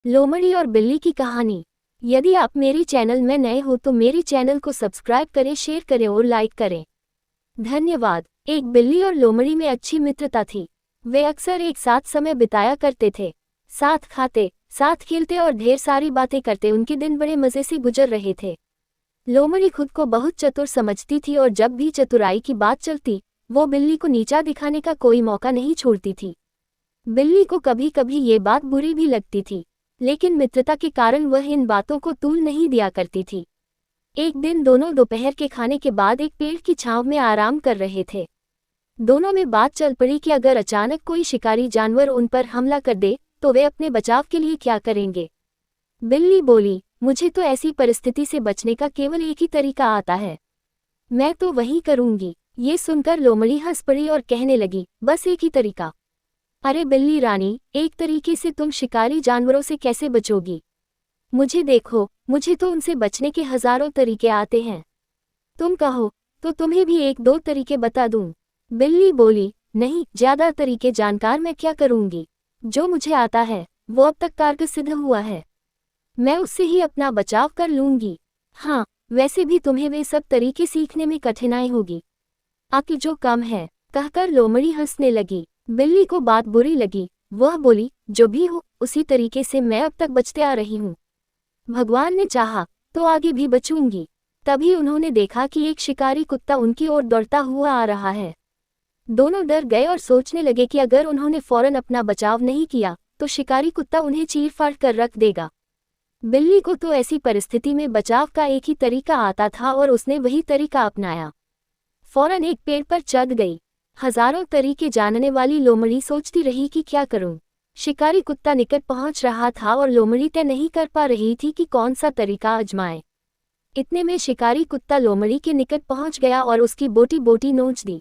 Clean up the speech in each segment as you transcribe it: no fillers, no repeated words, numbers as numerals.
लोमड़ी और बिल्ली की कहानी। यदि आप मेरे चैनल में नए हो तो मेरे चैनल को सब्सक्राइब करें, शेयर करें और लाइक करें। धन्यवाद। एक बिल्ली और लोमड़ी में अच्छी मित्रता थी। वे अक्सर एक साथ समय बिताया करते थे। साथ खाते, साथ खेलते और ढेर सारी बातें करते उनके दिन बड़े मज़े से गुजर रहे थे। लोमड़ी खुद को बहुत चतुर समझती थी और जब भी चतुराई की बात चलती, वो बिल्ली को नीचा दिखाने का कोई मौका नहीं छोड़ती थी। बिल्ली को कभी कभी ये बात बुरी भी लगती थी, लेकिन मित्रता के कारण वह इन बातों को तूल नहीं दिया करती थी। एक दिन दोनों दोपहर के खाने के बाद एक पेड़ की छांव में आराम कर रहे थे। दोनों में बात चल पड़ी कि अगर अचानक कोई शिकारी जानवर उन पर हमला कर दे तो वे अपने बचाव के लिए क्या करेंगे। बिल्ली बोली, मुझे तो ऐसी परिस्थिति से बचने का केवल एक ही तरीका आता है, मैं तो वही करूंगी। ये सुनकर लोमड़ी हंस पड़ी और कहने लगी, बस एक ही तरीका? अरे बिल्ली रानी, एक तरीके से तुम शिकारी जानवरों से कैसे बचोगी? मुझे देखो, मुझे तो उनसे बचने के हजारों तरीके आते हैं। तुम कहो तो तुम्हें भी एक दो तरीके बता दूं। बिल्ली बोली, नहीं, ज्यादा तरीके जानकार मैं क्या करूंगी। जो मुझे आता है वो अब तक कारगर सिद्ध हुआ है, मैं उससे ही अपना बचाव कर लूंगी। हाँ, वैसे भी तुम्हें वे सब तरीके सीखने में कठिनाई होगी, अक्ल जो कम है। कहकर लोमड़ी हंसने लगी। बिल्ली को बात बुरी लगी। वह बोली, जो भी हो, उसी तरीके से मैं अब तक बचते आ रही हूँ। भगवान ने चाहा तो आगे भी बचूंगी। तभी उन्होंने देखा कि एक शिकारी कुत्ता उनकी ओर दौड़ता हुआ आ रहा है। दोनों डर गए और सोचने लगे कि अगर उन्होंने फौरन अपना बचाव नहीं किया तो शिकारी कुत्ता उन्हें चीर-फाड़ कर रख देगा। बिल्ली को तो ऐसी परिस्थिति में बचाव का एक ही तरीका आता था और उसने वही तरीका अपनाया। फौरन एक पेड़ पर चढ़ गई। हजारों तरीके जानने वाली लोमड़ी सोचती रही कि क्या करूं। शिकारी कुत्ता निकट पहुंच रहा था और लोमड़ी तय नहीं कर पा रही थी कि कौन सा तरीका आजमाए। इतने में शिकारी कुत्ता लोमड़ी के निकट पहुंच गया और उसकी बोटी बोटी नोच दी।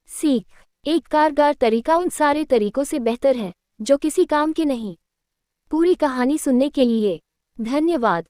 सीख, एक कारगर तरीका उन सारे तरीकों से बेहतर है जो किसी काम के नहीं। पूरी कहानी सुनने के लिए धन्यवाद।